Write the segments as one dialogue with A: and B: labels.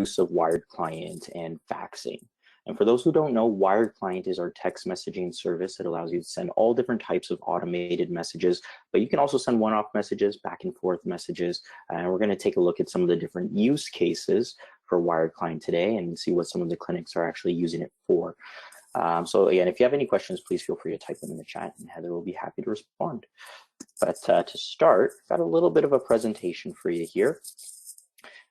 A: use of wired client and faxing. And for those who don't know, wired client is our text messaging service that allows you to send all different types of automated messages, but you can also send one-off messages, back and forth messages. And we're going to take a look at some of the different use cases for wired client today and see what some of the clinics are actually using it for. So again, if you have any questions, please feel free to type them in the chat and Heather will be happy to respond. But to start, I've got a little bit of a presentation for you here.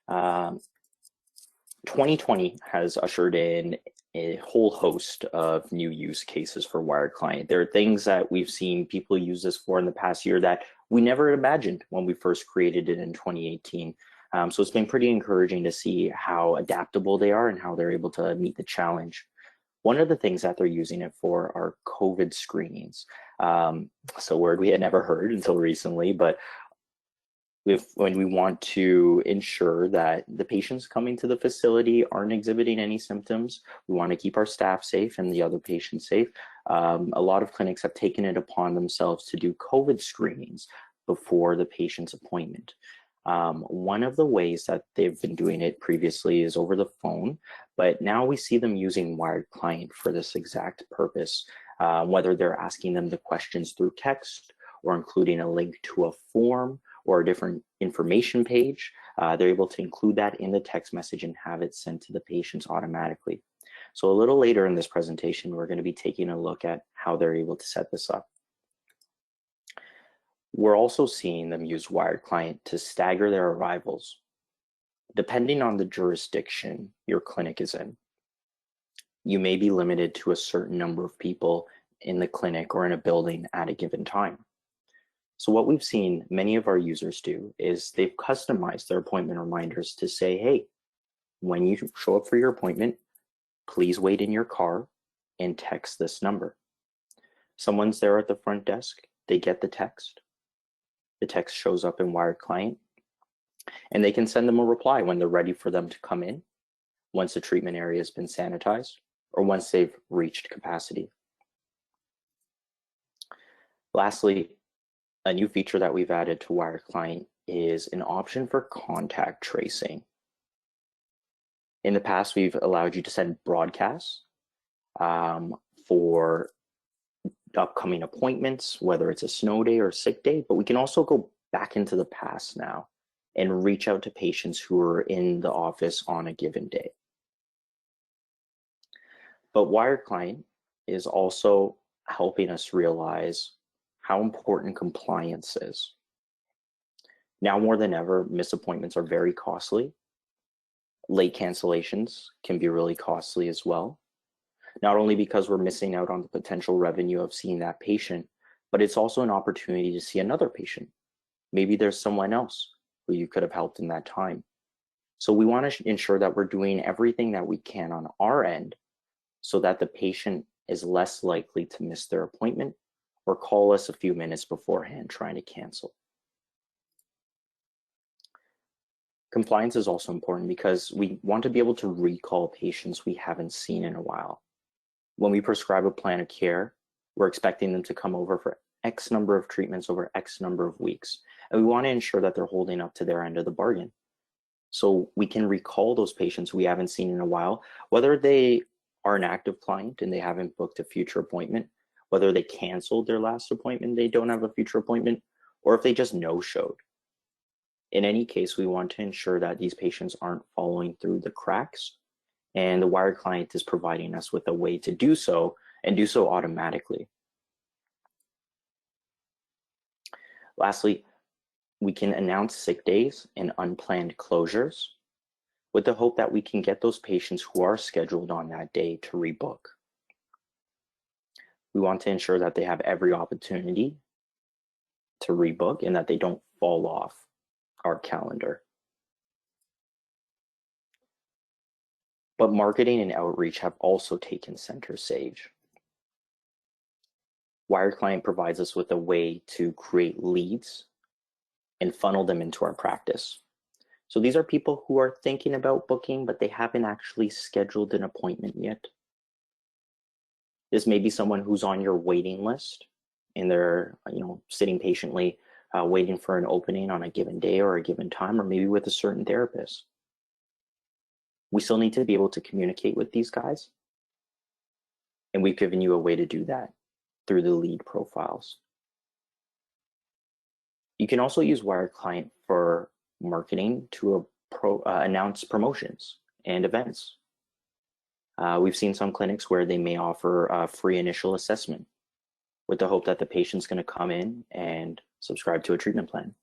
A: 2020 has ushered in a whole host of new use cases for wired client. There are things that we've seen people use this for in the past year that we never imagined when we first created it in 2018. So it's been pretty encouraging to see how adaptable they are and how they're able to meet the challenge. One of the things that they're using it for are COVID screenings. So a word we had never heard until recently, but when we want to ensure that the patients coming to the facility aren't exhibiting any symptoms, we want to keep our staff safe and the other patients safe. A lot of clinics have taken it upon themselves to do COVID screenings before the patient's appointment. One of the ways that they've been doing it previously is over the phone, but now we see them using wired client for this exact purpose, whether they're asking them the questions through text or including a link to a form or a different information page. They're able to include that in the text message and have it sent to the patients automatically. So a little later in this presentation, we're going to be taking a look at how they're able to set this up. We're also seeing them use wired client to stagger their arrivals, depending on the jurisdiction your clinic is in. You may be limited to a certain number of people in the clinic or in a building at a given time. So what we've seen many of our users do is they've customized their appointment reminders to say, hey, when you show up for your appointment, please wait in your car and text this number. Someone's there at the front desk, they get the text shows up in wired client, and they can send them a reply when they're ready for them to come in, once the treatment area has been sanitized, or once they've reached capacity. Lastly, a new feature that we've added to wired client is an option for contact tracing. In the past, we've allowed you to send broadcasts for upcoming appointments, whether it's a snow day or sick day, but we can also go back into the past now and reach out to patients who are in the office on a given day. But wired client is also helping us realize how important compliance is. Now more than ever, missed appointments are very costly. Late cancellations can be really costly as well. Not only because we're missing out on the potential revenue of seeing that patient, but it's also an opportunity to see another patient. Maybe there's someone else who you could have helped in that time. So we want to ensure that we're doing everything that we can on our end so that the patient is less likely to miss their appointment or call us a few minutes beforehand trying to cancel. Compliance is also important because we want to be able to recall patients we haven't seen in a while. When we prescribe a plan of care, we're expecting them to come over for X number of treatments over X number of weeks. And we want to ensure that they're holding up to their end of the bargain. So we can recall those patients we haven't seen in a while, whether they are an active client and they haven't booked a future appointment, whether they canceled their last appointment, they don't have a future appointment, or if they just no-showed. In any case, we want to ensure that these patients aren't falling through the cracks, and the wired client is providing us with a way to do so and do so automatically. Lastly, we can announce sick days and unplanned closures with the hope that we can get those patients who are scheduled on that day to rebook. We want to ensure that they have every opportunity to rebook and that they don't fall off our calendar. But marketing and outreach have also taken center stage. Wired Client provides us with a way to create leads and funnel them into our practice. So these are people who are thinking about booking, but they haven't actually scheduled an appointment yet. This may be someone who's on your waiting list and they're sitting patiently waiting for an opening on a given day or a given time, or maybe with a certain therapist. We still need to be able to communicate with these guys. And we've given you a way to do that through the lead profiles. You can also use Wired Client for marketing to announce promotions and events. We've seen some clinics where they may offer a free initial assessment with the hope that the patient's going to come in and subscribe to a treatment plan.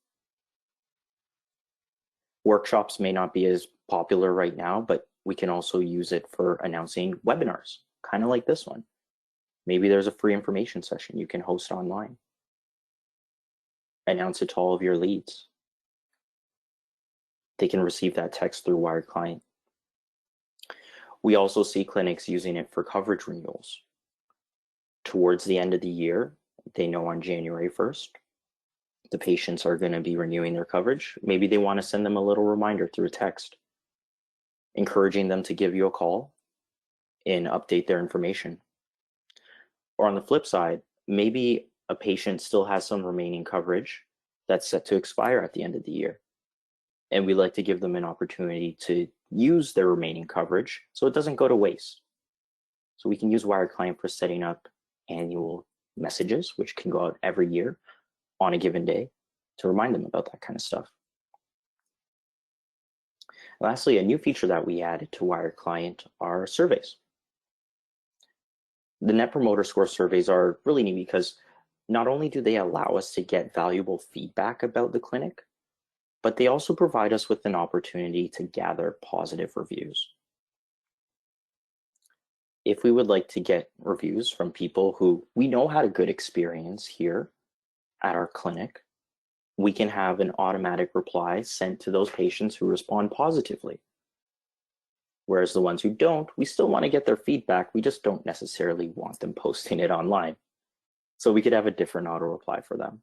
A: Workshops may not be as popular right now, but we can also use it for announcing webinars, kind of like this one. Maybe there's a free information session you can host online. Announce it to all of your leads. They can receive that text through Wired Client. We also see clinics using it for coverage renewals. Towards the end of the year, they know on January 1st, the patients are going to be renewing their coverage. Maybe they want to send them a little reminder through a text, encouraging them to give you a call and update their information. Or on the flip side, maybe a patient still has some remaining coverage that's set to expire at the end of the year. And we like to give them an opportunity to use their remaining coverage so it doesn't go to waste. So we can use Wired Client for setting up annual messages, which can go out every year on a given day to remind them about that kind of stuff. Lastly, a new feature that we added to Wired Client are surveys. The Net Promoter Score surveys are really neat because not only do they allow us to get valuable feedback about the clinic, but they also provide us with an opportunity to gather positive reviews. If we would like to get reviews from people who we know had a good experience here at our clinic, we can have an automatic reply sent to those patients who respond positively. Whereas the ones who don't, we still want to get their feedback, we just don't necessarily want them posting it online. So we could have a different auto reply for them.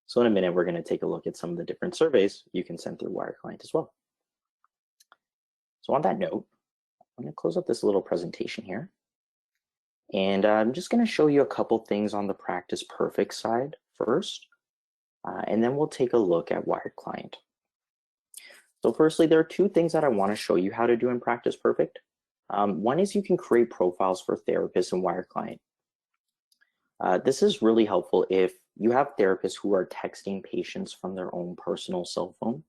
A: So in a minute, we're going to take a look at some of the different surveys you can send through Wired Client as well. So on that note, I'm going to close up this little presentation here. And I'm just going to show you a couple things on the Practice Perfect side first, and then we'll take a look at Wired Client. So firstly, there are two things that I want to show you how to do in Practice Perfect. One is you can create profiles for therapists in Wired Client. This is really helpful if you have therapists who are texting patients from their own personal cell phone.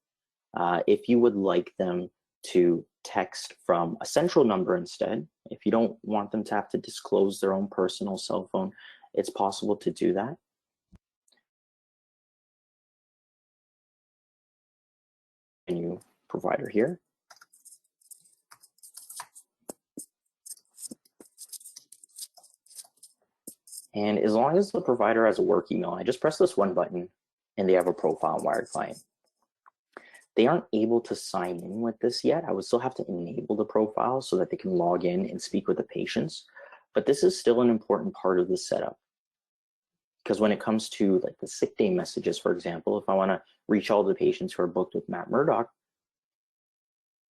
A: If you would like them to text from a central number instead, if you don't want them to have to disclose their own personal cell phone, it's possible to do that. New provider here. And as long as the provider has a work email, I just press this one button and they have a profile in Wired Client. They aren't able to sign in with this yet. I would still have to enable the profile so that they can log in and speak with the patients. But this is still an important part of the setup. Because when it comes to like the sick day messages, for example, if I want to reach all the patients who are booked with Matt Murdoch,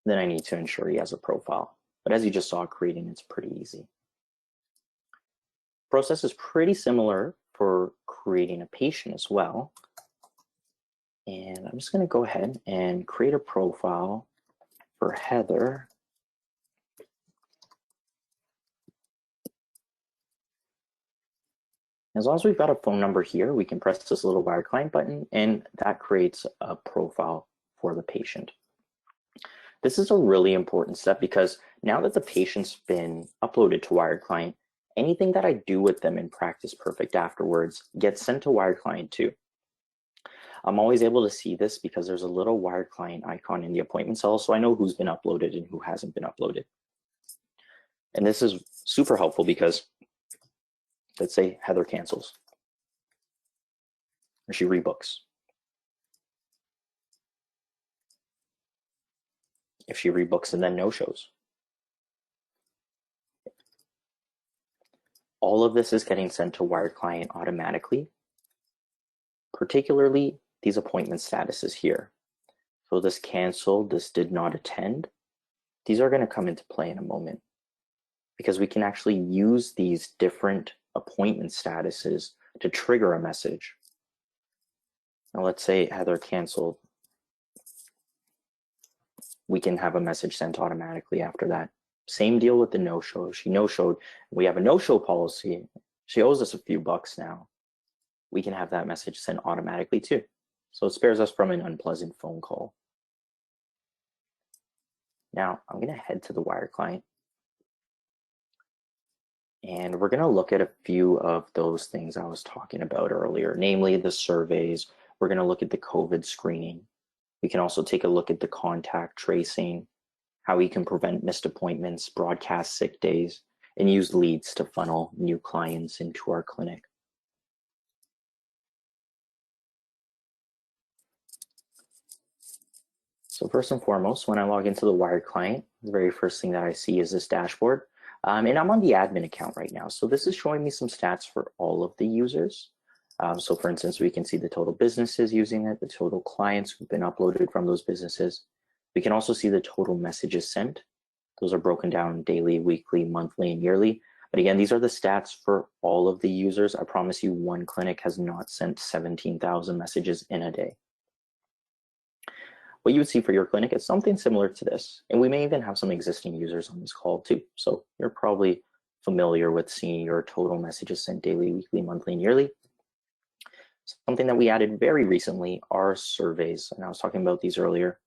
A: then I need to ensure he has a profile. But as you just saw, creating it's pretty easy. Process is pretty similar for creating a patient as well. And I'm just going to go ahead and create a profile for Heather. As long as we've got a phone number here, we can press this little Wired Client button and that creates a profile for the patient. This is a really important step because now that the patient's been uploaded to Wired Client, anything that I do with them in Practice Perfect afterwards gets sent to Wired Client too. I'm always able to see this because there's a little Wired Client icon in the appointment cell, so I know who's been uploaded and who hasn't been uploaded. And this is super helpful because let's say Heather cancels or she rebooks. If she rebooks and then no-shows. All of this is getting sent to Wired Client automatically, particularly these appointment statuses here. So this canceled, this did not attend. These are going to come into play in a moment because we can actually use these different appointment statuses to trigger a message. Now let's say Heather canceled we can have a message sent automatically after that. Same deal with the no-show. She no-showed. We have a no-show policy. She owes us a few bucks now. We can have that message sent automatically too. So it spares us from an unpleasant phone call. Now I'm going to head to the Wire client. And we're going to look at a few of those things I was talking about earlier, namely the surveys. We're going to look at the COVID screening. We can also take a look at the contact tracing, how we can prevent missed appointments, broadcast sick days, and use leads to funnel new clients into our clinic. So first and foremost, when I log into the Wired client, the very first thing that I see is this dashboard. And I'm on the admin account right now. So this is showing me some stats for all of the users. So for instance, we can see the total businesses using it, the total clients who've been uploaded from those businesses. We can also see the total messages sent. Those are broken down daily, weekly, monthly, and yearly. But again, these are the stats for all of the users. I promise you, one clinic has not sent 17,000 messages in a day. What you would see for your clinic is something similar to this. And we may even have some existing users on this call too. So you're probably familiar with seeing your total messages sent daily, weekly, monthly, and yearly. Something that we added very recently are surveys. And I was talking about these earlier.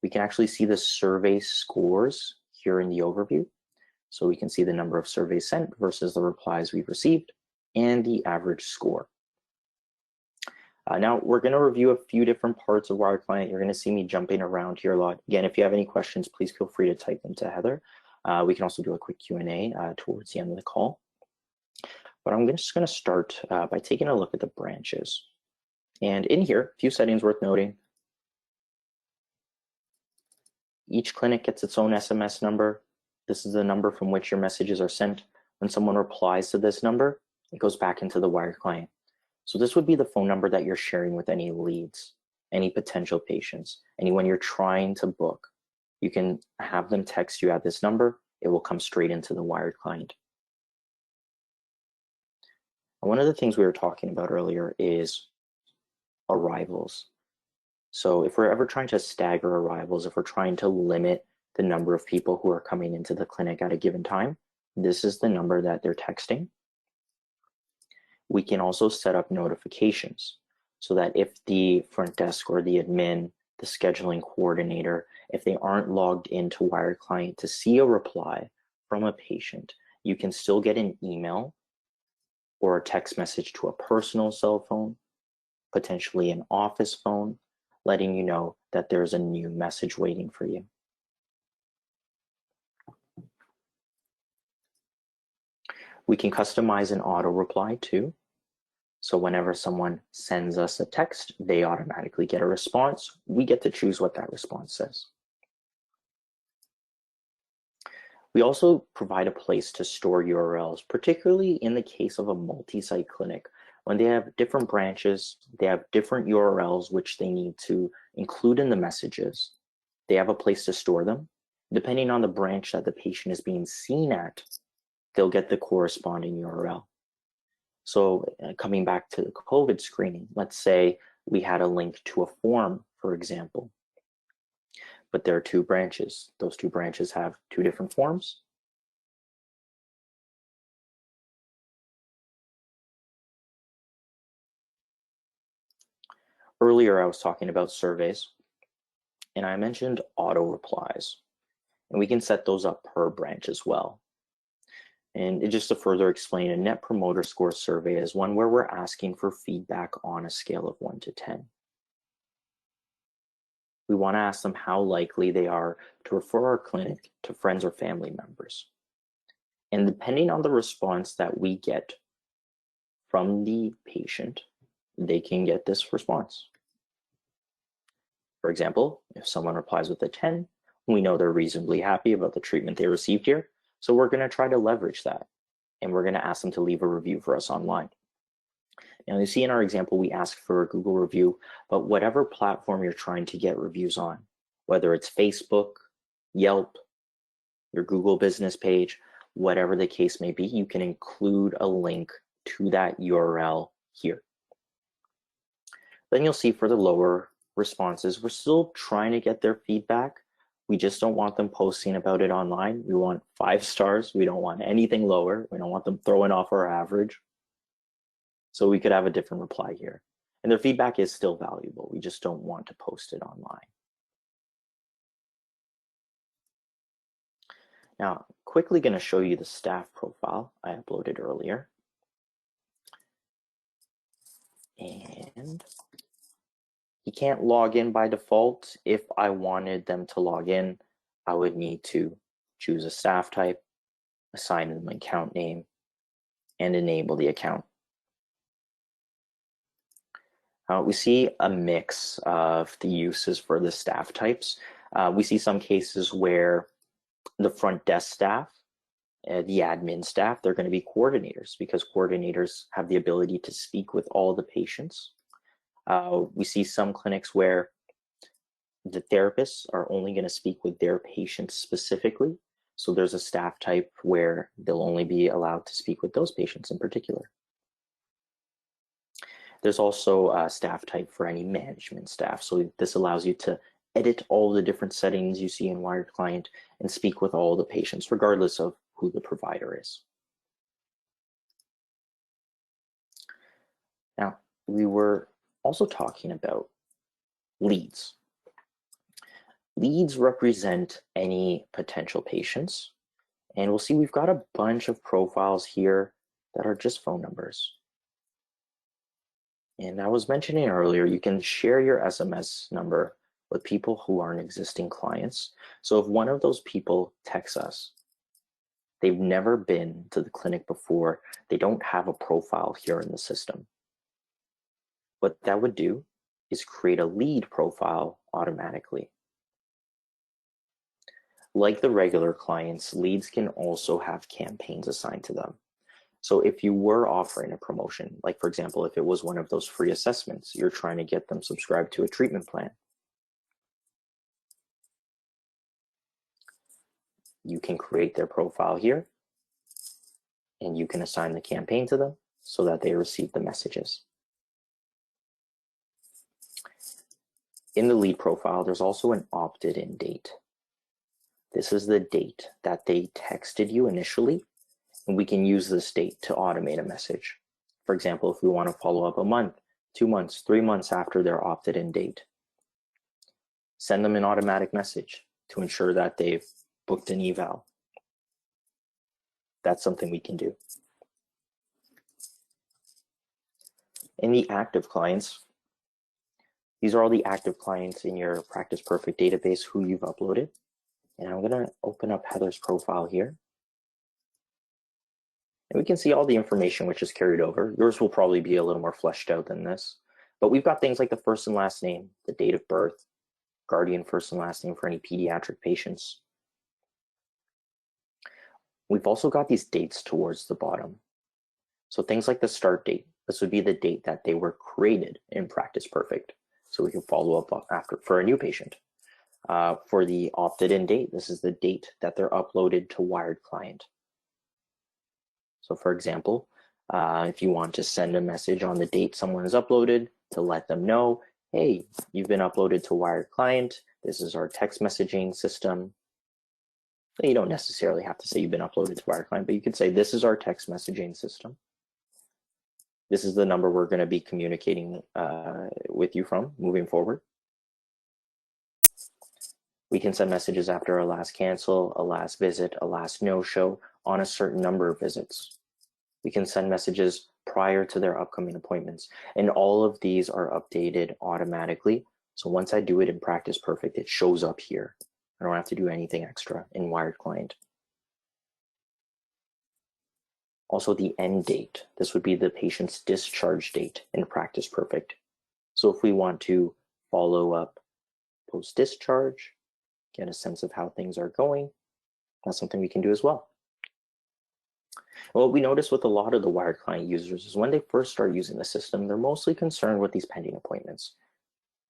A: We can actually see the survey scores here in the overview. So we can see the number of surveys sent versus the replies we've received and the average score. Now we're going to review a few different parts of Wire Client. You're going to see me jumping around here a lot. Again, if you have any questions, please feel free to type them to Heather. We can also do a quick Q&A towards the end of the call. But I'm just going to start by taking a look at the branches. And in here, a few settings worth noting. Each clinic gets its own SMS number. This is the number from which your messages are sent. When someone replies to this number, it goes back into the Wire Client. So this would be the phone number that you're sharing with any leads, any potential patients, anyone you're trying to book. You can have them text you at this number. It will come straight into the Wired client. And one of the things we were talking about earlier is arrivals. So if we're ever trying to stagger arrivals, if we're trying to limit the number of people who are coming into the clinic at a given time, this is the number that they're texting. We can also set up notifications so that if the front desk or the admin, the scheduling coordinator, if they aren't logged into Wire Client to see a reply from a patient, you can still get an email or a text message to a personal cell phone, potentially an office phone, letting you know that there's a new message waiting for you. We can customize an auto reply too. So whenever someone sends us a text, they automatically get a response. We get to choose what that response says. We also provide a place to store URLs, particularly in the case of a multi-site clinic. When they have different branches, they have different URLs which they need to include in the messages. They have a place to store them. Depending on the branch that the patient is being seen at, they'll get the corresponding URL. So coming back to the COVID screening, let's say we had a link to a form, for example, but there are two branches. Those two branches have two different forms. Earlier, I was talking about surveys, and I mentioned auto replies, and we can set those up per branch as well. And just to further explain, a Net Promoter Score survey is one where we're asking for feedback on a scale of 1 to 10. We want to ask them how likely they are to refer our clinic to friends or family members. And depending on the response that we get from the patient, they can get this response. For example, if someone replies with a 10, we know they're reasonably happy about the treatment they received here. So we're going to try to leverage that, and we're going to ask them to leave a review for us online. Now, you see in our example, we asked for a Google review, but whatever platform you're trying to get reviews on, whether it's Facebook, Yelp, your Google business page, whatever the case may be, you can include a link to that URL here. Then you'll see for the lower responses, we're still trying to get their feedback, We just don't want them posting about it online. We want 5 stars. We don't want anything lower. We don't want them throwing off our average. So we could have a different reply here. And their feedback is still valuable. We just don't want to post it online. Now, quickly going to show you the staff profile I uploaded earlier. And you can't log in by default. If I wanted them to log in, I would need to choose a staff type, assign them an account name, and enable the account. We see a mix of the uses for the staff types. We see some cases where the front desk staff, the admin staff, they're going to be coordinators because coordinators have the ability to speak with all the patients. We see some clinics where the therapists are only going to speak with their patients specifically. So there's a staff type where they'll only be allowed to speak with those patients in particular. There's also a staff type for any management staff. So this allows you to edit all the different settings you see in Wired Client and speak with all the patients, regardless of who the provider is. Now, we were also talking about leads. Leads represent any potential patients. And we'll see we've got a bunch of profiles here that are just phone numbers. And I was mentioning earlier, you can share your SMS number with people who aren't existing clients. So if one of those people texts us, they've never been to the clinic before, they don't have a profile here in the system. What that would do is create a lead profile automatically. Like the regular clients, leads can also have campaigns assigned to them. So if you were offering a promotion, like for example, if it was one of those free assessments, you're trying to get them subscribed to a treatment plan, you can create their profile here and you can assign the campaign to them so that they receive the messages. In the lead profile, there's also an opted-in date. This is the date that they texted you initially, and we can use this date to automate a message. For example, if we want to follow up a month, 2 months, 3 months after their opted-in date, send them an automatic message to ensure that they've booked an eval. That's something we can do. In the active clients, these are all the active clients in your Practice Perfect database who you've uploaded. And I'm going to open up Heather's profile here. And we can see all the information which is carried over. Yours will probably be a little more fleshed out than this. But we've got things like the first and last name, the date of birth, guardian first and last name for any pediatric patients. We've also got these dates towards the bottom. So things like the start date, this would be the date that they were created in Practice Perfect. So we can follow up after for a new patient. For the opted-in date, this is the date that they're uploaded to Wired Client. So for example, if you want to send a message on the date someone is uploaded to let them know, hey, you've been uploaded to Wired Client. This is our text messaging system. You don't necessarily have to say you've been uploaded to Wired Client, but you could say this is our text messaging system. This is the number we're going to be communicating with you from moving forward. We can send messages after a last cancel, a last visit, a last no-show on a certain number of visits. We can send messages prior to their upcoming appointments. And all of these are updated automatically. So once I do it in Practice Perfect, it shows up here. I don't have to do anything extra in Wired Client. Also the end date. This would be the patient's discharge date in Practice Perfect. So if we want to follow up post-discharge, get a sense of how things are going, that's something we can do as well. What we notice with a lot of the Wired Client users is when they first start using the system, they're mostly concerned with these pending appointments.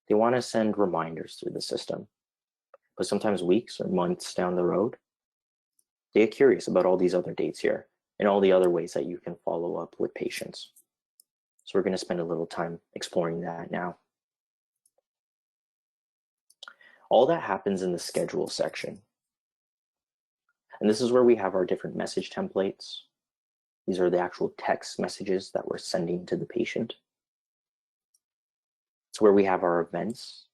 A: They want to send reminders through the system, but sometimes weeks or months down the road, they get curious about all these other dates here and all the other ways that you can follow up with patients. So we're going to spend a little time exploring that now. All that happens in the schedule section. And this is where we have our different message templates. These are the actual text messages that we're sending to the patient. It's where we have our events.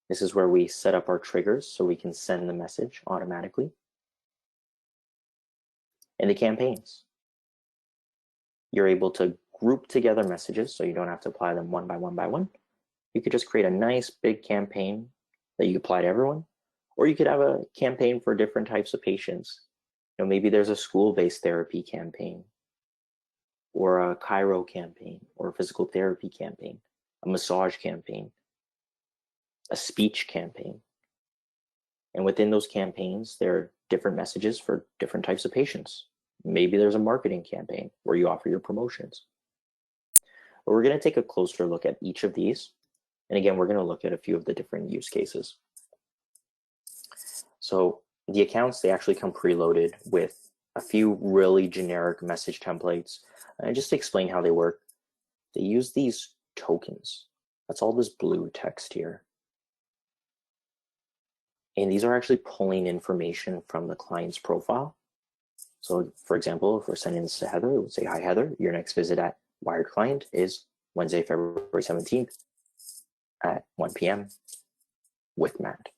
A: This is where we set up our triggers so we can send the message automatically. And the campaigns. You're able to group together messages so you don't have to apply them one by one by one. You could just create a nice big campaign that you apply to everyone, or you could have a campaign for different types of patients. You know, maybe there's a school-based therapy campaign, or a chiro campaign, or a physical therapy campaign, a massage campaign, a speech campaign. And within those campaigns, there are different messages for different types of patients. Maybe there's a marketing campaign where you offer your promotions. But we're going to take a closer look at each of these. And again, we're going to look at a few of the different use cases. So the accounts, they actually come preloaded with a few really generic message templates. And just to explain how they work, they use these tokens. That's all this blue text here. And these are actually pulling information from the client's profile. So for example, if we're sending this to Heather, it would say, "Hi Heather, your next visit at Wired Client is Wednesday, February 17th at 1 p.m. with Matt."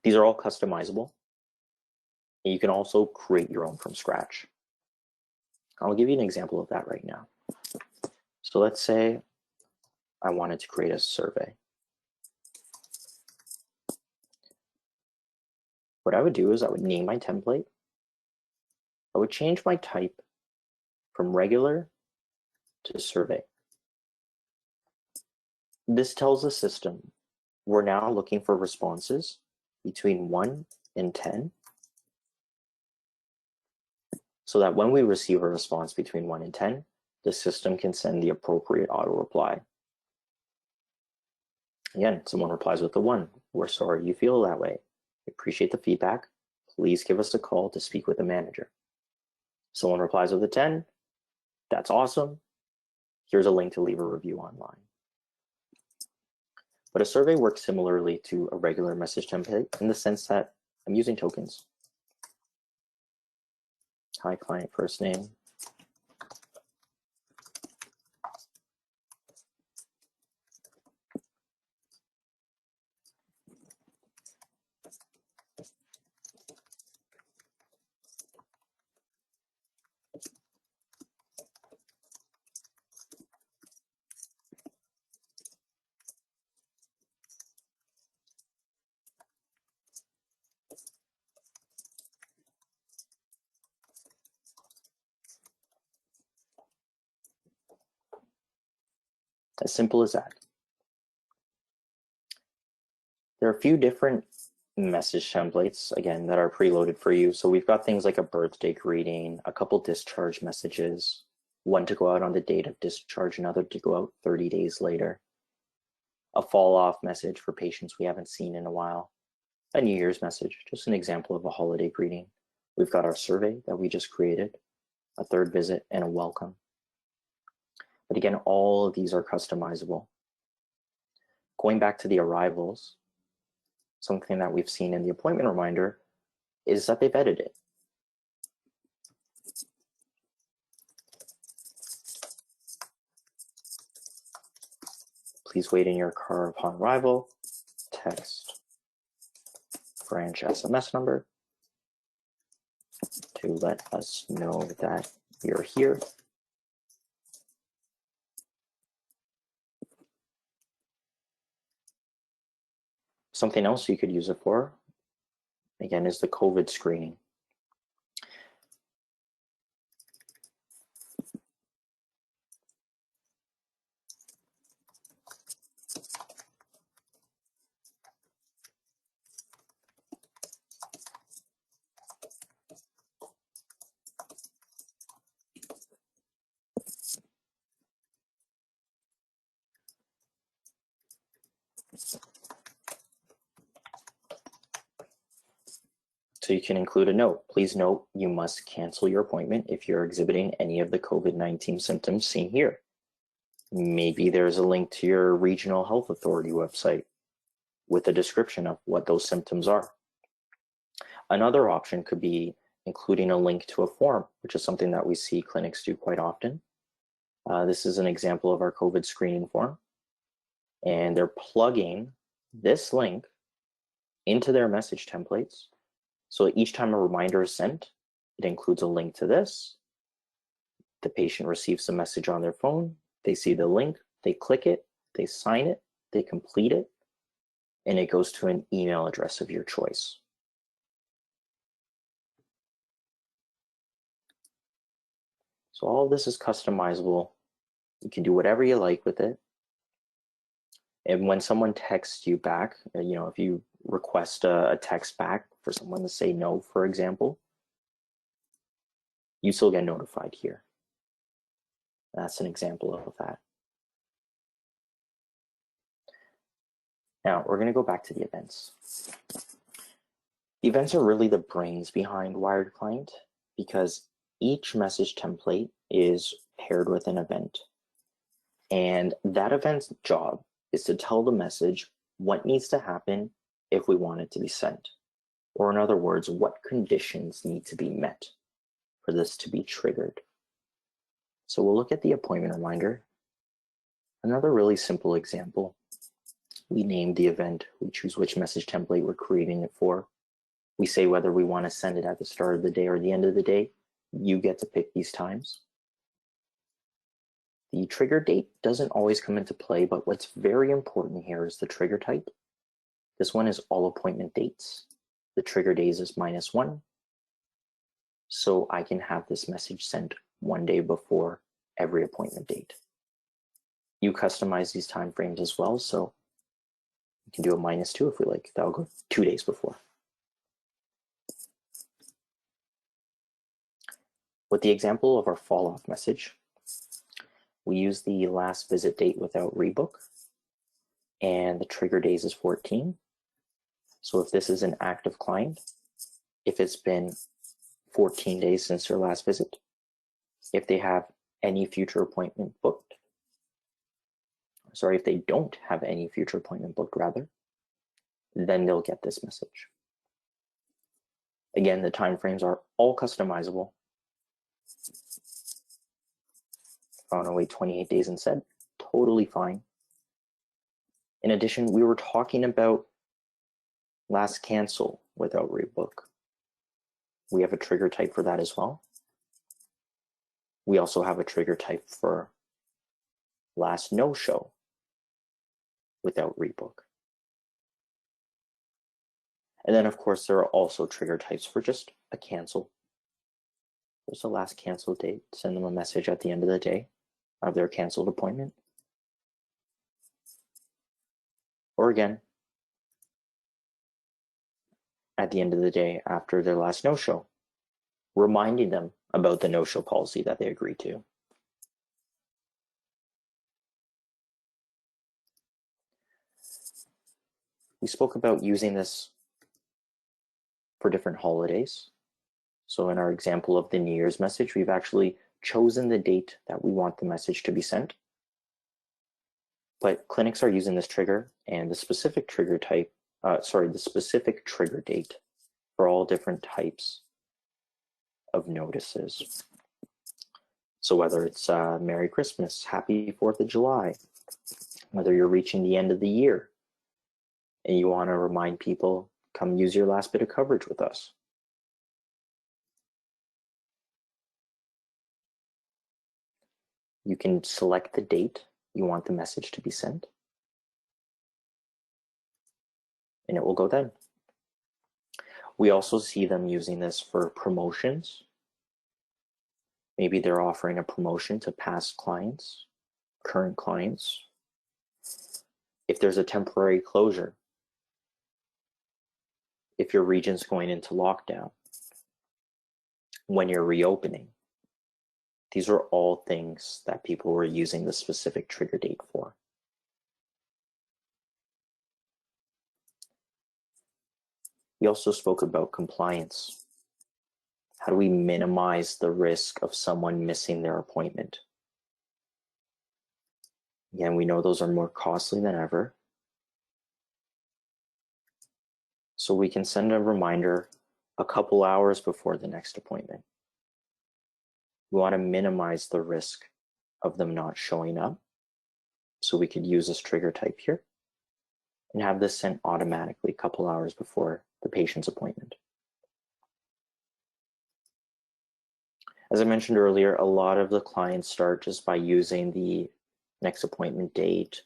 A: These are all customizable. And you can also create your own from scratch. I'll give you an example of that right now. So let's say I wanted to create a survey. What I would do is I would name my template. I would change my type from regular to survey. This tells the system we're now looking for responses between 1 and 10, so that when we receive a response between 1 and 10, the system can send the appropriate auto reply. Again, someone replies with a 1. "We're sorry you feel that way. Appreciate the feedback. Please give us a call to speak with the manager." Someone replies with a 10. "That's awesome. Here's a link to leave a review online." But a survey works similarly to a regular message template in the sense that I'm using tokens. Hi, client first name. As simple as that. There are a few different message templates, again, that are preloaded for you. So we've got things like a birthday greeting, a couple discharge messages, one to go out on the date of discharge, another to go out 30 days later, a fall off message for patients we haven't seen in a while, a New Year's message, just an example of a holiday greeting. We've got our survey that we just created, a third visit, and a welcome. But again, all of these are customizable. Going back to the arrivals, something that we've seen in the appointment reminder is that they've edited it. Please wait in your car upon arrival. Text branch SMS number to let us know that you're here. Something else you could use it for, again, is the COVID screening. So you can include a note. Please note you must cancel your appointment if you're exhibiting any of the COVID-19 symptoms seen here. Maybe there's a link to your regional health authority website with a description of what those symptoms are. Another option could be including a link to a form, which is something that we see clinics do quite often. This is an example of our COVID screening form, and they're plugging this link into their message templates. So each time a reminder is sent, it includes a link to this. The patient receives a message on their phone, they see the link, they click it, they sign it, they complete it, and it goes to an email address of your choice. So all of this is customizable. You can do whatever you like with it. And when someone texts you back, if you request a text back for someone to say no, for example, you still get notified here. That's an example of that. Now we're going to go back to the events. The events are really the brains behind Wired Client because each message template is paired with an event. And that event's job is to tell the message what needs to happen if we want it to be sent. Or in other words, what conditions need to be met for this to be triggered. So we'll look at the appointment reminder. Another really simple example. We name the event, we choose which message template we're creating it for. We say whether we want to send it at the start of the day or the end of the day. You get to pick these times. The trigger date doesn't always come into play, but what's very important here is the trigger type. This one is all appointment dates. The trigger days is -1. So I can have this message sent 1 day before every appointment date. You customize these time frames as well, so you can do a -2 if we like. That'll go 2 days before. With the example of our follow-up message, we use the last visit date without rebook, and the trigger days is 14. So if this is an active client, if it's been 14 days since their last visit, if they have any future appointment booked, if they don't have any future appointment booked rather, then they'll get this message. Again, the timeframes are all customizable. If I want to wait 28 days instead, totally fine. In addition, we were talking about last cancel without rebook. We have a trigger type for that as well. We also have a trigger type for last no-show without rebook. And then of course, there are also trigger types for just a cancel. There's the last cancel date, send them a message at the end of the day of their canceled appointment. Or again, at the end of the day after their last no-show, reminding them about the no-show policy that they agreed to. We spoke about using this for different holidays. So in our example of the New Year's message, we've actually chosen the date that we want the message to be sent. But clinics are using this trigger and the specific trigger type, the specific trigger date for all different types of notices. So whether it's Merry Christmas, Happy 4th of July, whether you're reaching the end of the year and you want to remind people, come use your last bit of coverage with us. You can select the date you want the message to be sent, and it will go then. We also see them using this for promotions. Maybe they're offering a promotion to past clients, current clients. If there's a temporary closure, if your region's going into lockdown, when you're reopening, these are all things that people were using the specific trigger date for. We also spoke about compliance. How do we minimize the risk of someone missing their appointment? Again, we know those are more costly than ever. So we can send a reminder a couple hours before the next appointment. We want to minimize the risk of them not showing up. So we could use this trigger type here and have this sent automatically a couple hours before the patient's appointment. As I mentioned earlier, a lot of the clients start just by using the next appointment date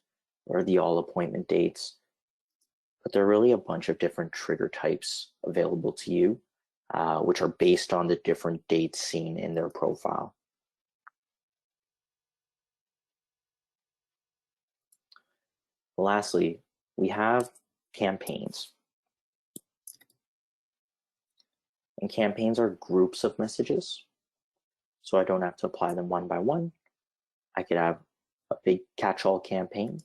A: or the all appointment dates, but there are really a bunch of different trigger types available to you, which are based on the different dates seen in their profile. Lastly, we have campaigns. And campaigns are groups of messages, so I don't have to apply them one by one. I could have a big catch-all campaign,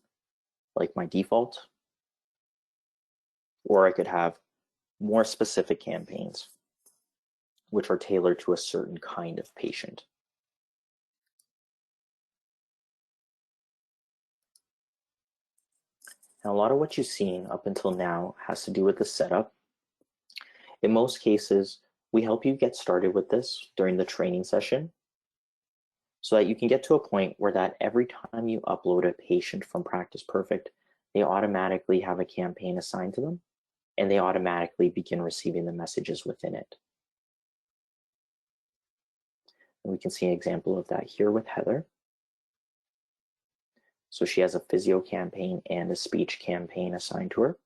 A: like my default, or I could have more specific campaigns, which are tailored to a certain kind of patient. Now, a lot of what you've seen up until now has to do with the setup. In most cases, we help you get started with this during the training session so that you can get to a point where that every time you upload a patient from Practice Perfect, they automatically have a campaign assigned to them and they automatically begin receiving the messages within it. And we can see an example of that here with Heather. So she has a physio campaign and a speech campaign assigned to her.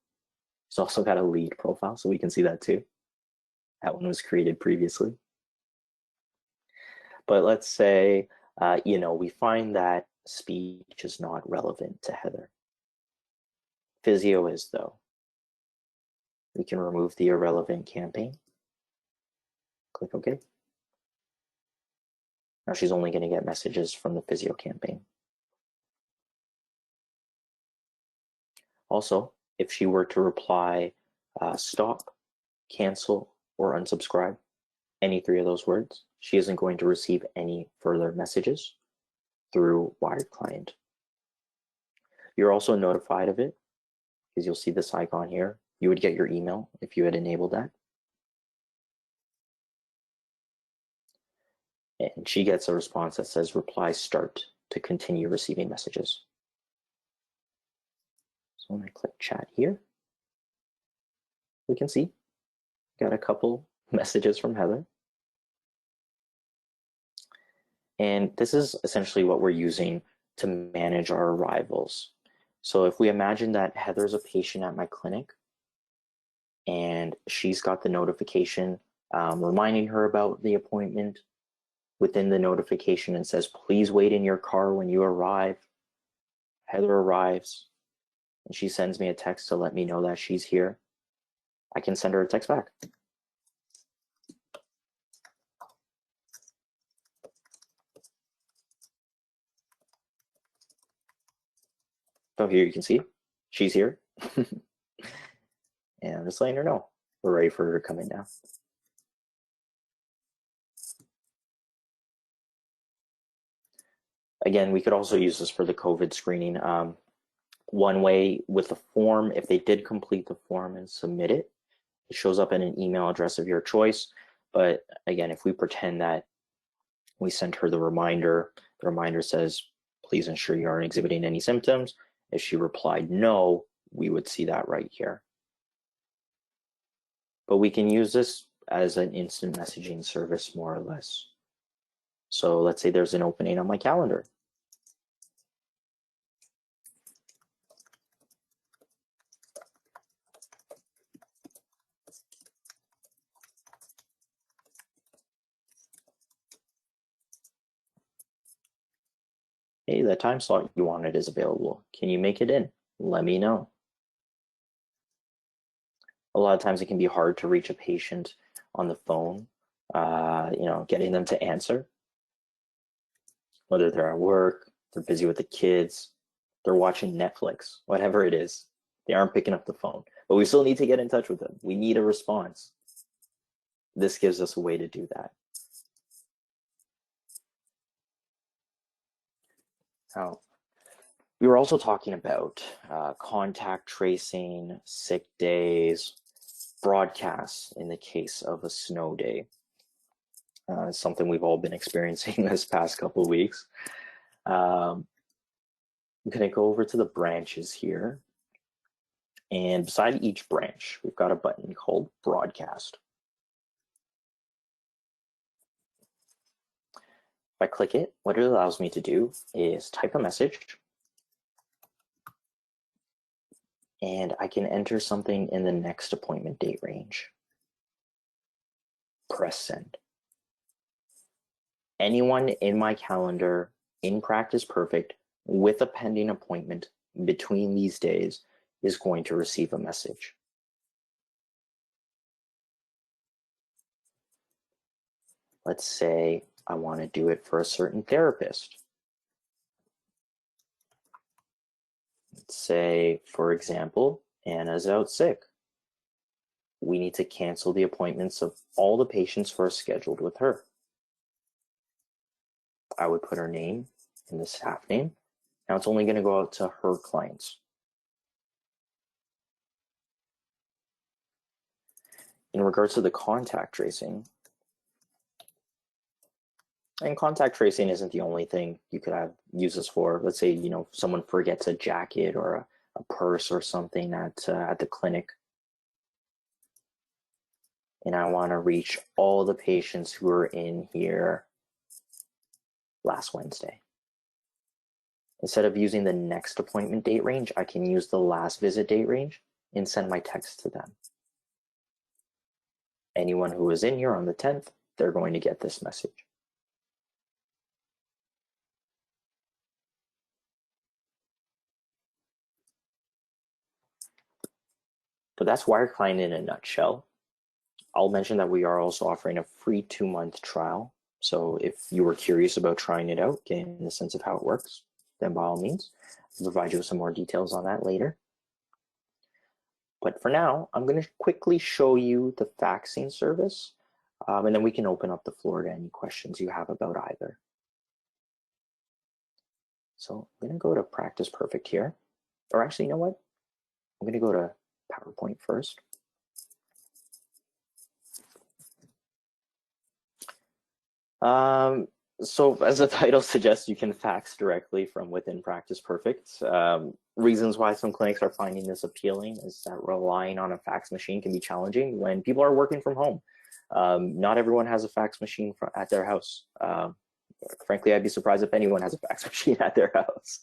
A: She's also got a lead profile, so we can see that too. That one was created previously. But let's say, we find that speech is not relevant to Heather. Physio is, though. We can remove the irrelevant campaign. Click OK. Now she's only going to get messages from the physio campaign. Also, if she were to reply stop, cancel, or unsubscribe, any three of those words, she isn't going to receive any further messages through Wired Client. You're also notified of it because you'll see this icon here. You would get your email if you had enabled that. And she gets a response that says reply start to continue receiving messages. So when I click chat here, we can see got a couple messages from Heather. And this is essentially what we're using to manage our arrivals. So if we imagine that Heather's a patient at my clinic and she's got the notification reminding her about the appointment within the notification and says, please wait in your car when you arrive. Heather arrives and she sends me a text to let me know that she's here. I can send her a text back. So here you can see she's here. And I'm just letting her know we're ready for her to come in now. Again, we could also use this for the COVID screening. One way with the form, if they did complete the form and submit it, it shows up in an email address of your choice. But again, if we pretend that we sent her the reminder says, please ensure you aren't exhibiting any symptoms. If she replied no, we would see that right here. But we can use this as an instant messaging service, more or less. So let's say there's an opening on my calendar. Hey, that time slot you wanted is available. Can you make it in? Let me know. A lot of times it can be hard to reach a patient on the phone, getting them to answer. Whether they're at work, they're busy with the kids, they're watching Netflix, whatever it is, they aren't picking up the phone. But we still need to get in touch with them. We need a response. This gives us a way to do that. Now, We were also talking about contact tracing, sick days, broadcasts in the case of a snow day. Something we've all been experiencing this past couple of weeks. I'm going to go over to the branches here. And beside each branch, we've got a button called Broadcast. If I click it, what it allows me to do is type a message. And I can enter something in the next appointment date range. Press send. Anyone in my calendar in Practice Perfect with a pending appointment between these days is going to receive a message. Let's say I want to do it for a certain therapist. Let's say, for example, Anna's out sick. We need to cancel the appointments of all the patients first scheduled with her. I would put her name in the staff name. Now it's only going to go out to her clients. In regards to the contact tracing, and contact tracing isn't the only thing you could use this for. Let's say, someone forgets a jacket or a purse or something at the clinic. And I want to reach all the patients who are in here last Wednesday. Instead of using the next appointment date range, I can use the last visit date range and send my text to them. Anyone who is in here on the 10th, they're going to get this message. So that's WireClient in a nutshell. I'll mention that we are also offering a free 2-month trial. So if you were curious about trying it out, getting a sense of how it works, then by all means, I'll provide you with some more details on that later. But for now, I'm going to quickly show you the faxing service, and then we can open up the floor to any questions you have about either. So I'm going to go to Practice Perfect here. Or actually, you know what? I'm going to go to PowerPoint first. So as the title suggests, you can fax directly from within Practice Perfect. Reasons why some clinics are finding this appealing is that relying on a fax machine can be challenging when people are working from home. Not everyone has a fax machine at their house. Frankly, I'd be surprised if anyone has a fax machine at their house.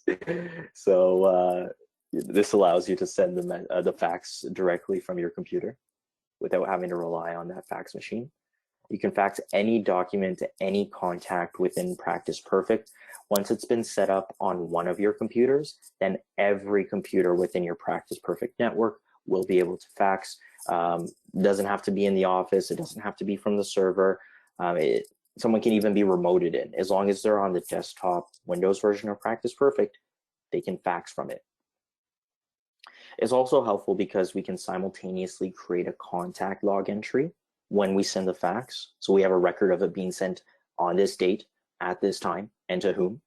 A: So this allows you to send the fax directly from your computer without having to rely on that fax machine. You can fax any document to any contact within Practice Perfect. Once it's been set up on one of your computers, then every computer within your Practice Perfect network will be able to fax. Doesn't have to be in the office. It doesn't have to be from the server. Someone can even be remoted in. As long as they're on the desktop Windows version of Practice Perfect, they can fax from it. It's also helpful because we can simultaneously create a contact log entry when we send the fax. So we have a record of it being sent on this date, at this time, and to whom.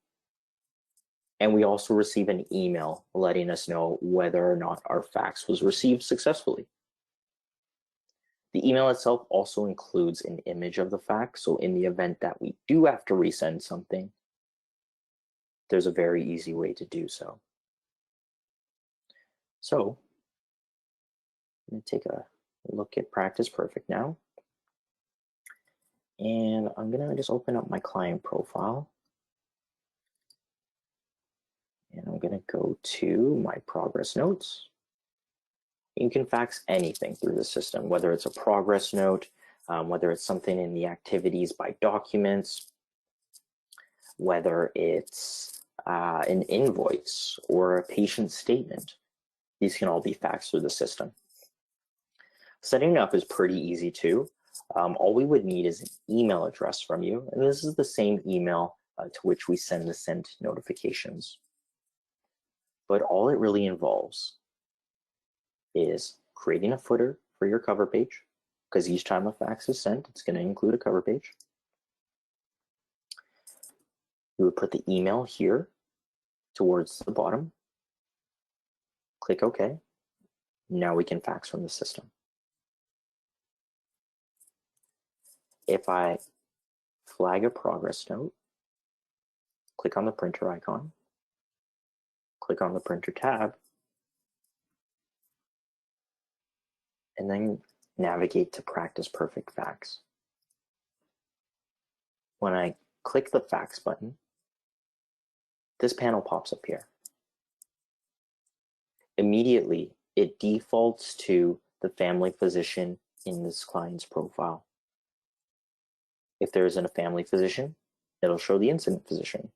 A: And we also receive an email letting us know whether or not our fax was received successfully. The email itself also includes an image of the fax. So in the event that we do have to resend something, there's a very easy way to do so. So I'm going to take a look at Practice Perfect now. And I'm going to just open up my client profile. And I'm going to go to my progress notes. You can fax anything through the system, whether it's a progress note, whether it's something in the activities by documents, whether it's an invoice or a patient statement. These can all be faxed through the system. Setting it up is pretty easy too. All we would need is an email address from you, and this is the same email to which we send the sent notifications. But all it really involves is creating a footer for your cover page, because each time a fax is sent, it's going to include a cover page. You would put the email here towards the bottom, Click OK. Now we can fax from the system. If I flag a progress note, click on the printer icon, click on the printer tab, and then navigate to Practice Perfect Fax. When I click the fax button, this panel pops up here. Immediately, it defaults to the family physician in this client's profile. If there isn't a family physician, it'll show the incident physician.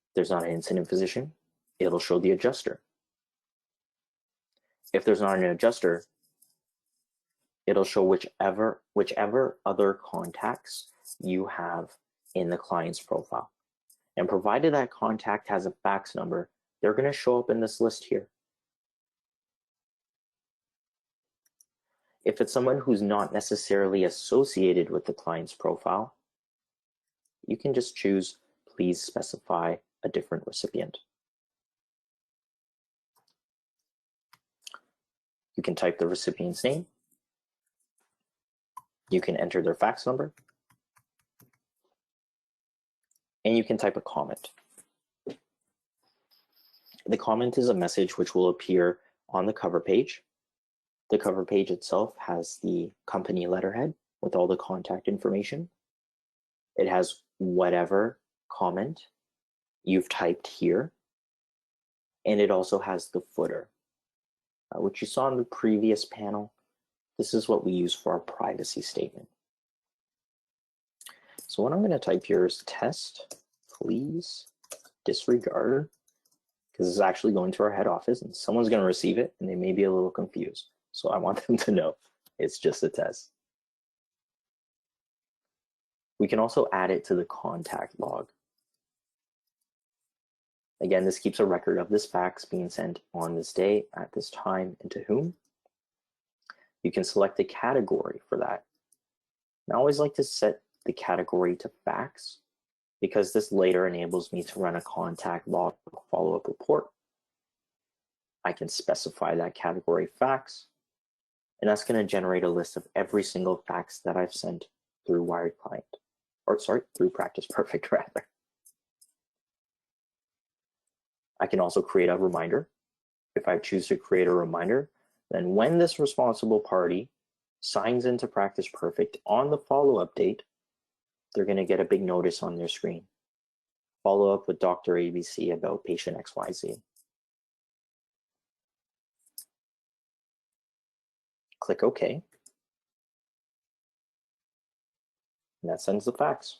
A: If there's not an incident physician, it'll show the adjuster. If there's not an adjuster, it'll show whichever other contacts you have in the client's profile. And provided that contact has a fax number, they're going to show up in this list here. If it's someone who's not necessarily associated with the client's profile, you can just choose, please specify a different recipient. You can type the recipient's name. You can enter their fax number. And you can type a comment. The comment is a message which will appear on the cover page. The cover page itself has the company letterhead with all the contact information. It has whatever comment you've typed here. And it also has the footer, which you saw in the previous panel. This is what we use for our privacy statement. So what I'm going to type here is test, please disregard, because it's actually going to our head office and someone's going to receive it and they may be a little confused. So I want them to know it's just a test. We can also add it to the contact log. Again, this keeps a record of this fax being sent on this day, at this time, and to whom. You can select a category for that. And I always like to set the category to fax because this later enables me to run a contact log follow-up report. I can specify that category fax, and that's going to generate a list of every single fax that I've sent through Wired Client, or sorry, through Practice Perfect rather. I can also create a reminder. If I choose to create a reminder, then when this responsible party signs into Practice Perfect on the follow-up date, they're going to get a big notice on their screen. Follow up with Dr. ABC about patient XYZ. Click OK. And that sends the fax.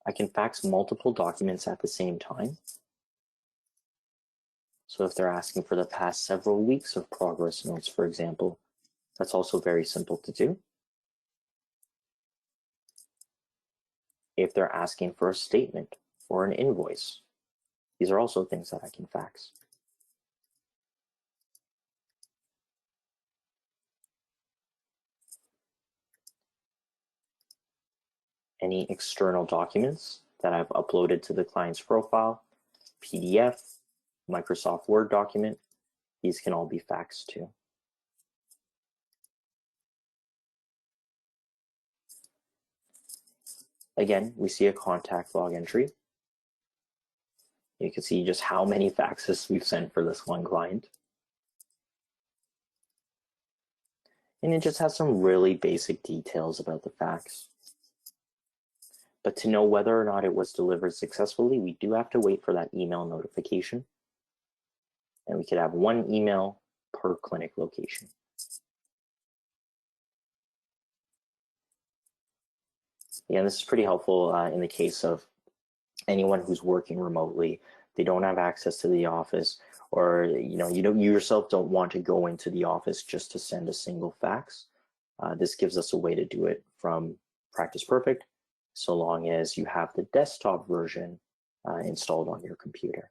A: I can fax multiple documents at the same time. So if they're asking for the past several weeks of progress notes, for example, that's also very simple to do. If they're asking for a statement or an invoice, these are also things that I can fax. Any external documents that I've uploaded to the client's profile, PDF, Microsoft Word document, these can all be faxed too. Again, we see a contact log entry. You can see just how many faxes we've sent for this one client. And it just has some really basic details about the fax. But to know whether or not it was delivered successfully, we do have to wait for that email notification. And we could have one email per clinic location. Again, this is pretty helpful in the case of anyone who's working remotely. They don't have access to the office, or you yourself don't want to go into the office just to send a single fax. This gives us a way to do it from Practice Perfect, so long as you have the desktop version installed on your computer.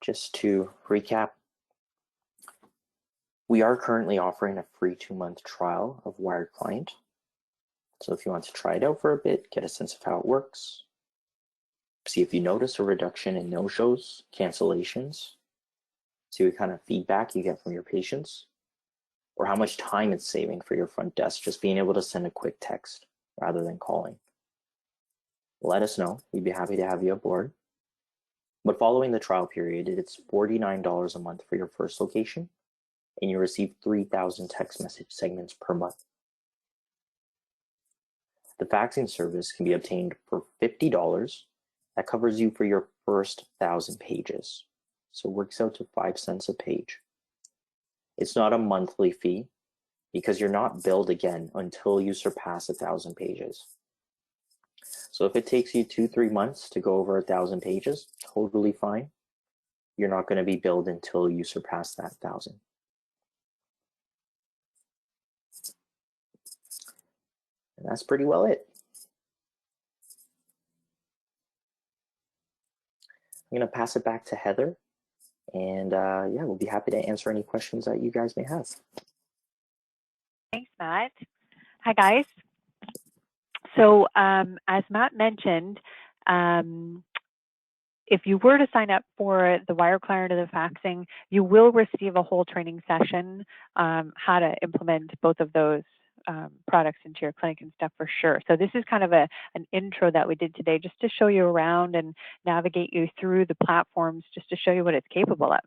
A: just to recap, we are currently offering a free 2-month trial of Wired Client. So if you want to try it out for a bit, get a sense of how it works, see if you notice a reduction in no-shows, cancellations, see what kind of feedback you get from your patients, or how much time it's saving for your front desk, just being able to send a quick text rather than calling. Let us know. We'd be happy to have you aboard. But following the trial period, it's $49 a month for your first location, and you receive 3,000 text message segments per month. The faxing service can be obtained for $50. That covers you for your first 1,000 pages. So it works out to 5 cents a page. It's not a monthly fee because you're not billed again until you surpass 1,000 pages. So if it takes you 2-3 months to go over 1,000 pages, totally fine. You're not going to be billed until you surpass that 1,000. And that's pretty well it. I'm going to pass it back to Heather, and yeah, we'll be happy to answer any questions that you guys may have.
B: Thanks, Matt. Hi, guys. So as Matt mentioned, if you were to sign up for the Wire Client or the faxing, you will receive a whole training session how to implement both of those products into your clinic and stuff for sure. So this is kind of an intro that we did today just to show you around and navigate you through the platforms just to show you what it's capable of.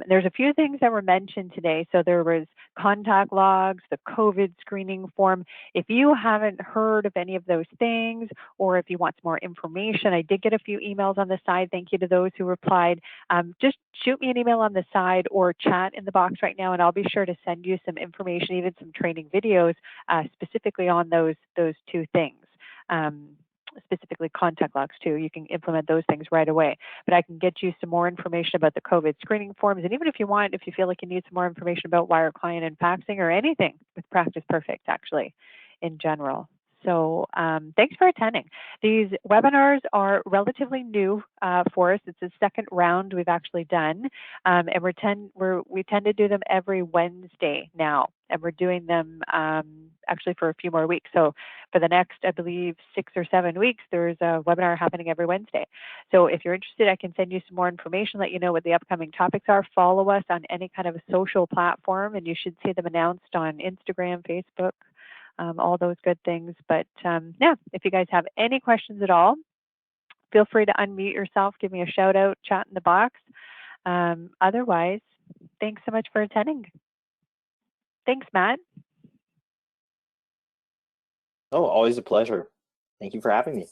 B: There's a few things that were mentioned today. So there was contact logs, the COVID screening form. If you haven't heard of any of those things, or if you want some more information, I did get a few emails on the side. Thank you to those who replied. Just shoot me an email on the side or chat in the box right now, and I'll be sure to send you some information, even some training videos specifically on those two things. Specifically contact logs too. You can implement those things right away. But I can get you some more information about the COVID screening forms. And even if you feel like you need some more information about Wire Client and faxing or anything with Practice Perfect, actually, in general. So thanks for attending. These webinars are relatively new for us. It's the second round we've actually done. And we tend to do them every Wednesday now. And we're doing them actually for a few more weeks. So for the next, I believe, 6 or 7 weeks, there's a webinar happening every Wednesday. So if you're interested, I can send you some more information, let you know what the upcoming topics are. Follow us on any kind of a social platform, and you should see them announced on Instagram, Facebook, all those good things. But yeah, if you guys have any questions at all, feel free to unmute yourself, give me a shout out, chat in the box. Otherwise, thanks so much for attending. Thanks, Matt.
A: Oh, always a pleasure. Thank you for having me.